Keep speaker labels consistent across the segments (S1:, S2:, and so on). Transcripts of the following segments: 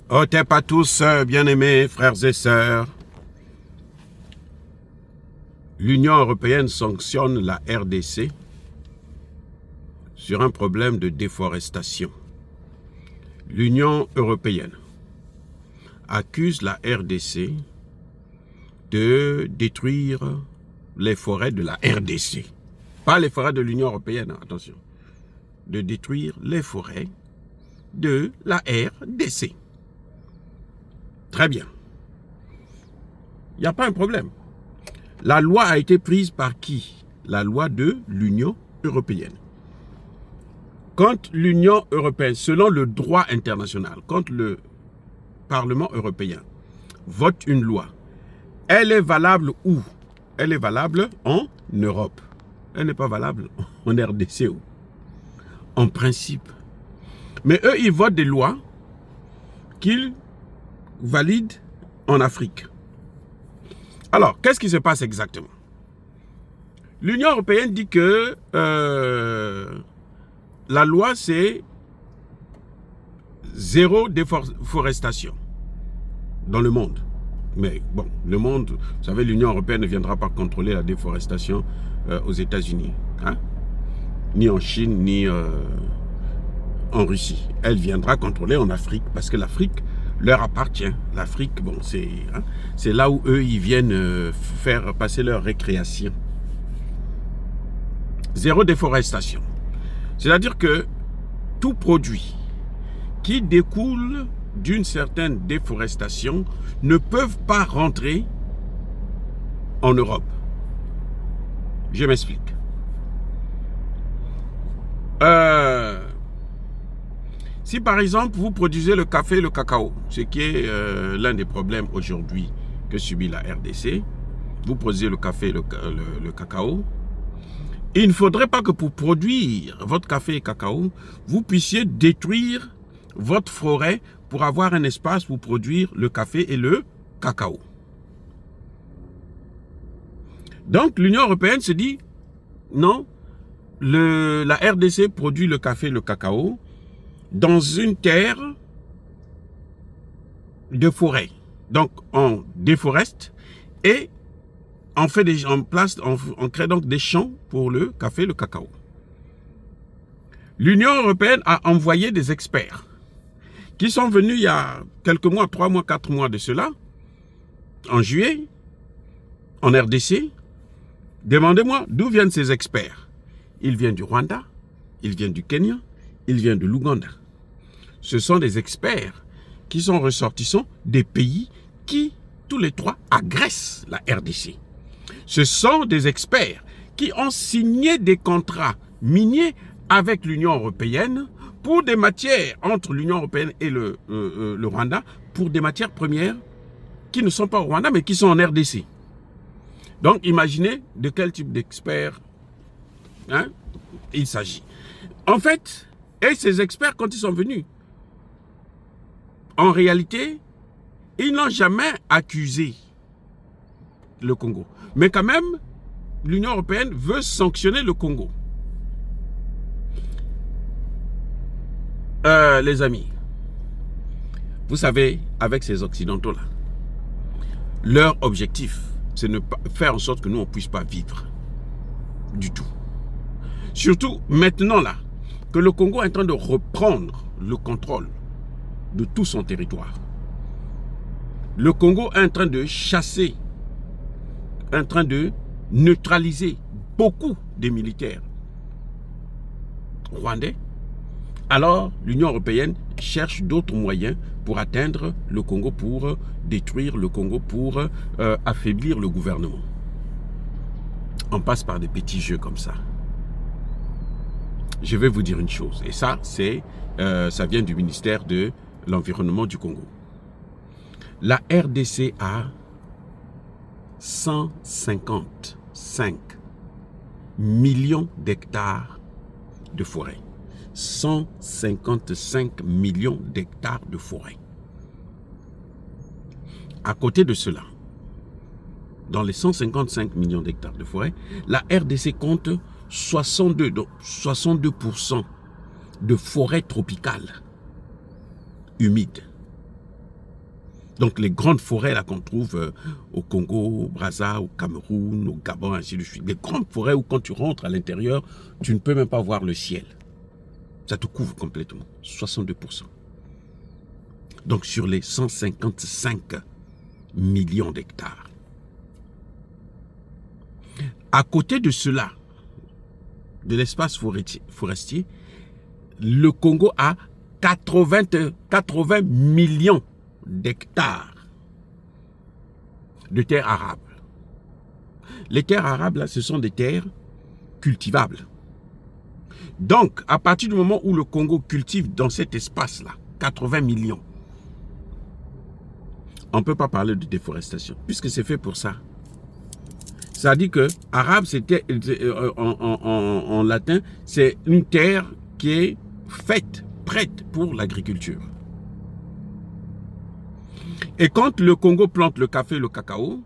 S1: Oh, t'es pas tous bien-aimés, frères et sœurs. L'Union européenne sanctionne la RDC sur un problème de déforestation. L'Union européenne accuse la RDC de détruire les forêts de la RDC. Pas les forêts de l'Union européenne, attention. De détruire les forêts de la RDC. Très bien. Il n'y a pas un problème. La loi a été prise par qui? La loi de l'Union européenne. Quand l'Union européenne, selon le droit international, quand le Parlement européen vote une loi, elle est valable où? Elle est valable en Europe. Elle n'est pas valable en RDC où? En principe. Mais eux, ils votent des lois qu'ils valident en Afrique. Alors, qu'est-ce qui se passe exactement? L'Union européenne dit que la loi, c'est zéro déforestation dans le monde. Mais bon, le monde, vous savez, l'Union européenne ne viendra pas contrôler la déforestation aux États-Unis, hein? Ni en Chine, ni en Russie. Elle viendra contrôler en Afrique, parce que l'Afrique leur appartient. L'Afrique, bon, c'est là où eux, ils viennent faire passer leur récréation. Zéro déforestation. C'est-à-dire que tout produit qui découle d'une certaine déforestation ne peuvent pas rentrer en Europe. Je m'explique. Si par exemple vous produisez le café et le cacao, ce qui est l'un des problèmes aujourd'hui que subit la RDC, vous produisez le café et le cacao, il ne faudrait pas que pour produire votre café et cacao, vous puissiez détruire votre forêt pour avoir un espace pour produire le café et le cacao. Donc l'Union européenne se dit, non, la RDC produit le café et le cacao dans une terre de forêt. Donc on déforeste et on crée donc des champs pour le café et le cacao. L'Union européenne a envoyé des experts qui sont venus il y a quelques mois, 3 mois, 4 mois de cela, en juillet, en RDC. Demandez-moi d'où viennent ces experts. Ils viennent du Rwanda, ils viennent du Kenya, ils viennent de l'Ouganda. Ce sont des experts qui sont ressortissants des pays qui, tous les trois, agressent la RDC. Ce sont des experts qui ont signé des contrats miniers avec l'Union européenne pour des matières, entre l'Union européenne et le Rwanda, pour des matières premières qui ne sont pas au Rwanda, mais qui sont en RDC. Donc, imaginez de quel type d'experts il s'agit. En fait, et ces experts, quand ils sont venus, en réalité, ils n'ont jamais accusé le Congo. Mais quand même, l'Union européenne veut sanctionner le Congo. Les amis, vous savez, avec ces Occidentaux-là, leur objectif, c'est ne pas faire en sorte que nous, on ne puisse pas vivre du tout. Surtout maintenant, là, que le Congo est en train de reprendre le contrôle de tout son territoire. Le Congo est en train de chasser, en train de neutraliser beaucoup des militaires rwandais. Alors, l'Union européenne cherche d'autres moyens pour atteindre le Congo, pour détruire le Congo, pour affaiblir le gouvernement. On passe par des petits jeux comme ça. Je vais vous dire une chose, et ça, ça vient du ministère de l'Environnement du Congo. La RDC a 155 millions d'hectares de forêt. 155 millions d'hectares de forêt. À côté de cela, dans les 155 millions d'hectares de forêt, la RDC compte 62% de forêt tropicale humide. Donc les grandes forêts là qu'on trouve au Congo, au Brazza, au Cameroun, au Gabon, ainsi de suite. Les grandes forêts où quand tu rentres à l'intérieur, tu ne peux même pas voir le ciel. Ça te couvre complètement, 62%. Donc sur les 155 millions d'hectares. À côté de cela, de l'espace forestier, le Congo a 80 millions d'hectares de terres arables. Les terres arables, là, ce sont des terres cultivables. Donc, à partir du moment où le Congo cultive dans cet espace-là, 80 millions, on ne peut pas parler de déforestation, puisque c'est fait pour ça. Ça dit que arabe, c'était en latin, c'est une terre qui est faite, prête pour l'agriculture. Et quand le Congo plante le café et le cacao,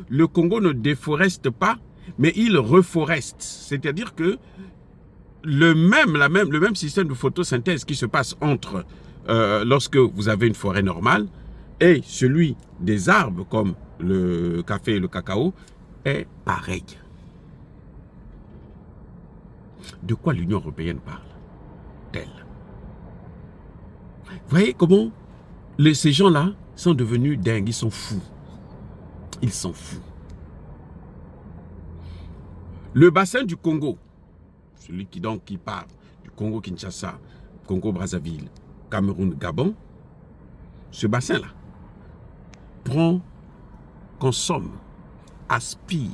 S1: le Congo ne déforeste pas, mais il reforeste. C'est-à-dire que le même système de photosynthèse qui se passe entre lorsque vous avez une forêt normale et celui des arbres comme le café et le cacao est pareil. De quoi l'Union européenne parle-t-elle? Vous voyez comment ces gens-là sont devenus dingues, ils sont fous. Ils sont fous. Le bassin du Congo, celui qui part du Congo-Kinshasa, Congo-Brazzaville, Cameroun-Gabon, ce bassin-là consomme, aspire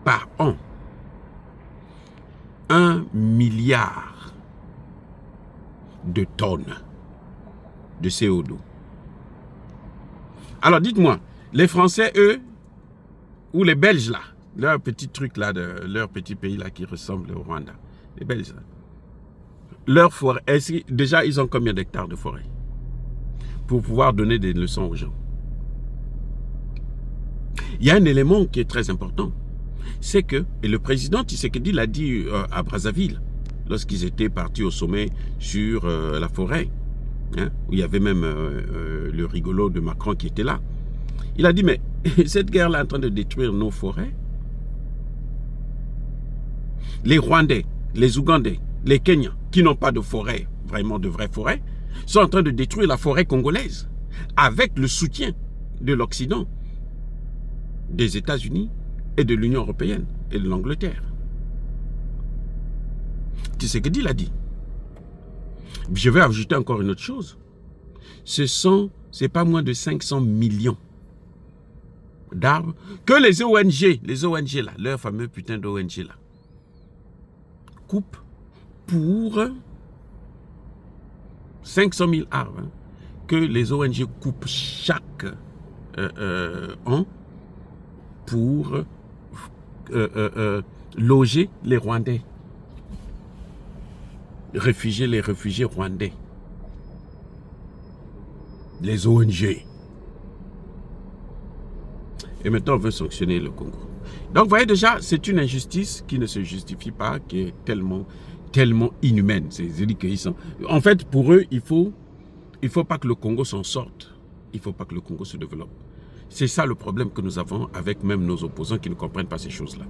S1: par an 1 milliard de tonnes de CO2. Alors dites-moi, les Français, eux, ou les Belges là, leur petit truc là, leur petit pays là qui ressemble au Rwanda, les Belges là, leur forêt, déjà ils ont combien d'hectares de forêt pour pouvoir donner des leçons aux gens? Il y a un élément qui est très important, c'est que, et le président Tshisekedi l'a dit à Brazzaville, lorsqu'ils étaient partis au sommet sur la forêt, hein, où il y avait même le rigolo de Macron qui était là. Il a dit, mais cette guerre-là est en train de détruire nos forêts. Les Rwandais, les Ougandais, les Kenyans, qui n'ont pas de forêt, vraiment de vraies forêts, sont en train de détruire la forêt congolaise avec le soutien de l'Occident, des États-Unis et de l'Union européenne et de l'Angleterre. Tshisekedi l'a dit. Je vais ajouter encore une autre chose. C'est pas moins de 500 millions d'arbres que les ONG là, leur fameux putain d'ONG là, coupent pour 500 000 arbres hein, que les ONG coupent chaque an pour loger les Rwandais, les réfugiés rwandais, les ONG. Et maintenant, on veut sanctionner le Congo. Donc, vous voyez déjà, c'est une injustice qui ne se justifie pas, qui est tellement inhumaine. C'est-à-dire qu'ils sont... En fait, pour eux, il faut pas que le Congo s'en sorte. Il ne faut pas que le Congo se développe. C'est ça le problème que nous avons avec même nos opposants qui ne comprennent pas ces choses-là.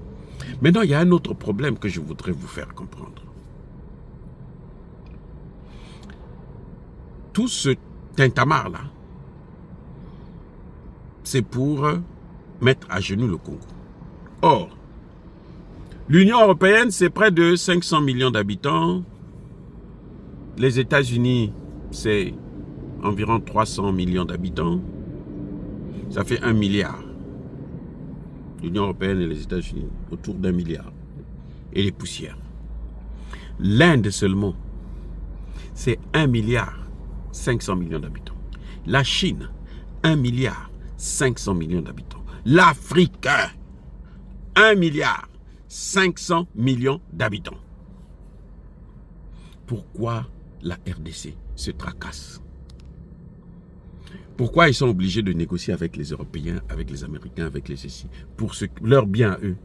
S1: Maintenant, il y a un autre problème que je voudrais vous faire comprendre. Tout ce tintamarre-là, c'est pour mettre à genoux le Congo. Or, l'Union européenne, c'est près de 500 millions d'habitants. Les États-Unis, c'est environ 300 millions d'habitants. Ça fait 1 milliard. L'Union européenne et les États-Unis, autour d'1 milliard. Et les poussières. L'Inde seulement, c'est 1 milliard 500 millions d'habitants. La Chine, 1 milliard 500 millions d'habitants. L'Afrique, 1 milliard 500 millions d'habitants. Pourquoi la RDC se tracasse? Pourquoi ils sont obligés de négocier avec les Européens, avec les Américains, avec les ceci, pour leur bien à eux?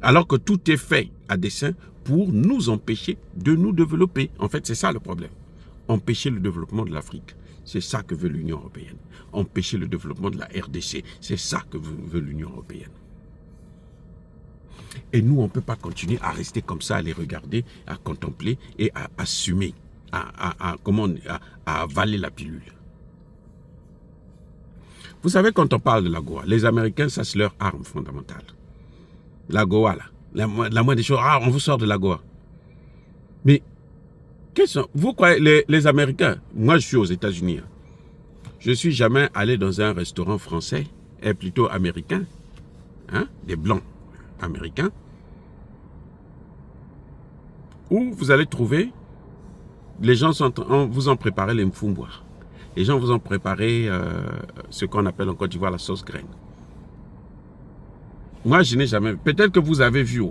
S1: Alors que tout est fait à dessein pour nous empêcher de nous développer. En fait, c'est ça le problème. empêcher le développement de l'Afrique. C'est ça que veut l'Union européenne. Empêcher le développement de la RDC. C'est ça que veut l'Union européenne. Et nous, on ne peut pas continuer à rester comme ça, à les regarder, à contempler et à assumer, à avaler la pilule. Vous savez, quand on parle de l'AGOA, les Américains, ça c'est leur arme fondamentale. L'AGOA, là, la moindre des choses, on vous sort de l'AGOA. Mais, vous croyez, les Américains, moi je suis aux États-Unis, je ne suis jamais allé dans un restaurant français, et plutôt américain, des blancs américains, où vous allez trouver, les gens vous ont préparé les mfumbois. Les gens vous ont préparé ce qu'on appelle en Côte d'Ivoire la sauce graine. Moi, je n'ai jamais vu. Peut-être que vous avez vu.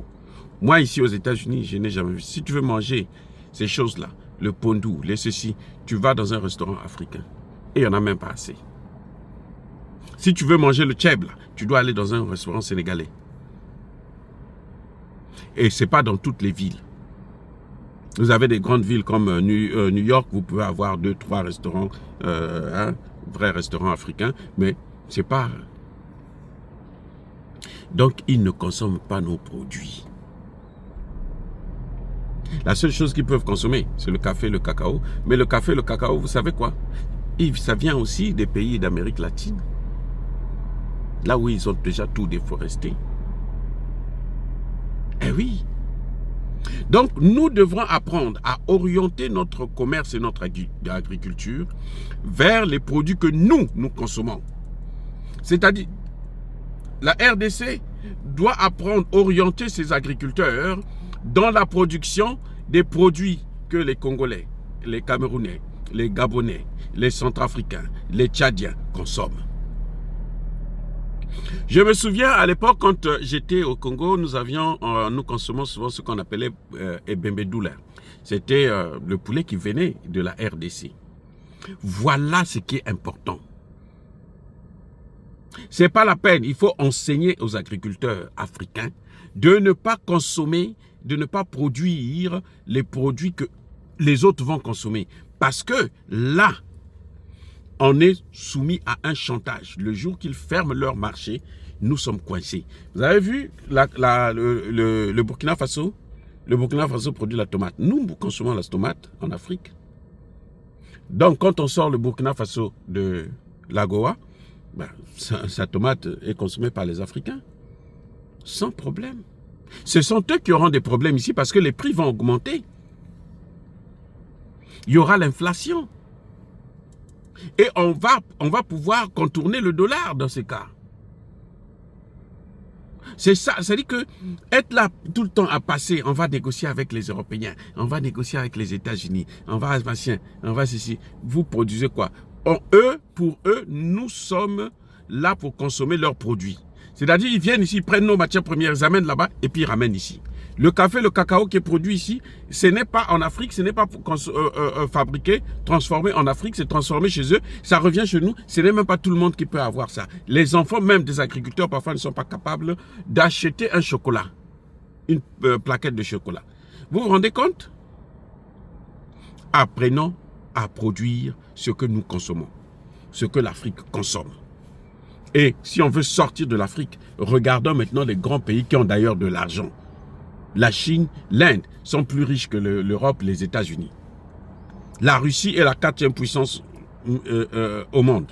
S1: Moi, ici aux États-Unis, je n'ai jamais vu. Si tu veux manger ces choses-là, le pondou, les ceci, tu vas dans un restaurant africain. Et il n'y en a même pas assez. Si tu veux manger le tchèb, tu dois aller dans un restaurant sénégalais. Et ce n'est pas dans toutes les villes. Vous avez des grandes villes comme New York, vous pouvez avoir 2-3 restaurants, vrais restaurants africains, mais c'est pas... Donc, ils ne consomment pas nos produits. La seule chose qu'ils peuvent consommer, c'est le café, le cacao. Mais le café, le cacao, vous savez quoi? Ça vient aussi des pays d'Amérique latine. Là où ils ont déjà tout déforesté. Eh oui. Donc, nous devrons apprendre à orienter notre commerce et notre agriculture vers les produits que nous consommons. C'est-à-dire, la RDC doit apprendre à orienter ses agriculteurs dans la production des produits que les Congolais, les Camerounais, les Gabonais, les Centrafricains, les Tchadiens consomment. Je me souviens à l'époque quand j'étais au Congo, nous consommons souvent ce qu'on appelait ebembedoula. C'était le poulet qui venait de la RDC. Voilà ce qui est important. Ce n'est pas la peine, il faut enseigner aux agriculteurs africains de ne pas consommer, de ne pas produire les produits que les autres vont consommer. Parce que là, on est soumis à un chantage. Le jour qu'ils ferment leur marché, nous sommes coincés. Vous avez vu le Burkina Faso? Le Burkina Faso produit la tomate. Nous consommons la tomate en Afrique. Donc, quand on sort le Burkina Faso de l'AGOA, sa tomate est consommée par les Africains. Sans problème. Ce sont eux qui auront des problèmes ici parce que les prix vont augmenter. Il y aura l'inflation. Et on va pouvoir contourner le dollar dans ces cas. C'est ça, c'est-à-dire que être là tout le temps à passer, on va négocier avec les Européens, on va négocier avec les États-Unis, on va ceci. Vous produisez quoi? Pour eux, nous sommes là pour consommer leurs produits. C'est-à-dire, ils viennent ici, ils prennent nos matières premières, ils amènent là-bas et puis ils ramènent ici. Le café, le cacao qui est produit ici, ce n'est pas en Afrique, ce n'est pas fabriqué, transformé en Afrique, c'est transformé chez eux, ça revient chez nous, ce n'est même pas tout le monde qui peut avoir ça. Les enfants, même des agriculteurs, parfois ne sont pas capables d'acheter un chocolat, une plaquette de chocolat. Vous vous rendez compte? Apprenons à produire ce que nous consommons, ce que l'Afrique consomme. Et si on veut sortir de l'Afrique, regardons maintenant les grands pays qui ont d'ailleurs de l'argent. La Chine, l'Inde sont plus riches que l'Europe, les États-Unis. La Russie est la 4e puissance au monde.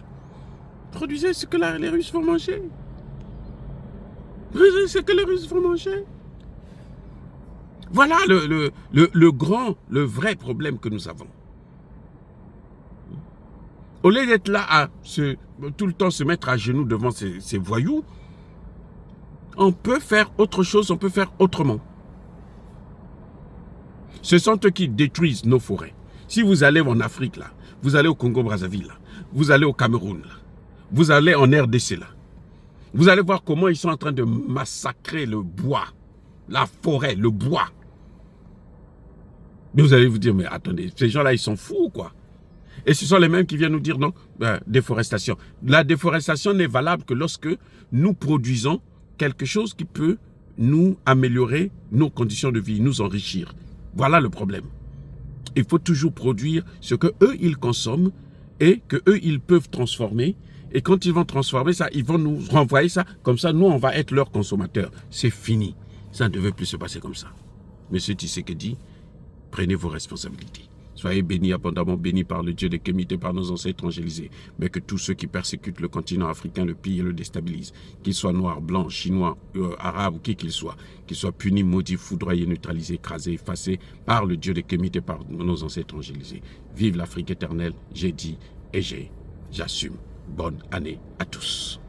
S1: Produisez ce que les Russes vont manger. Produisez ce que les Russes vont manger. Voilà le vrai problème que nous avons. Au lieu d'être là à tout le temps se mettre à genoux devant ces voyous, on peut faire autre chose, on peut faire autrement. Ce sont eux qui détruisent nos forêts. Si vous allez en Afrique, là, vous allez au Congo-Brazzaville, là, vous allez au Cameroun, là, vous allez en RDC, là, vous allez voir comment ils sont en train de massacrer le bois, la forêt, le bois. Mais vous allez vous dire, mais attendez, ces gens-là, ils sont fous, quoi. Et ce sont les mêmes qui viennent nous dire, non, déforestation. La déforestation n'est valable que lorsque nous produisons quelque chose qui peut nous améliorer nos conditions de vie, nous enrichir. Voilà le problème. Il faut toujours produire ce que eux ils consomment et que eux ils peuvent transformer. Et quand ils vont transformer ça, ils vont nous renvoyer ça. Comme ça, nous, on va être leurs consommateurs. C'est fini. Ça ne devait plus se passer comme ça. Monsieur Tshisekedi, prenez vos responsabilités. Soyez bénis, abondamment bénis par le Dieu des Kémites et par nos ancêtres angélisés. Mais que tous ceux qui persécutent le continent africain le pillent et le déstabilisent, qu'ils soient noirs, blancs, chinois, arabes ou qui qu'ils soient punis, maudits, foudroyés, neutralisés, écrasés, effacés par le Dieu des Kémites et par nos ancêtres angélisés. Vive l'Afrique éternelle, j'ai dit et j'assume. Bonne année à tous.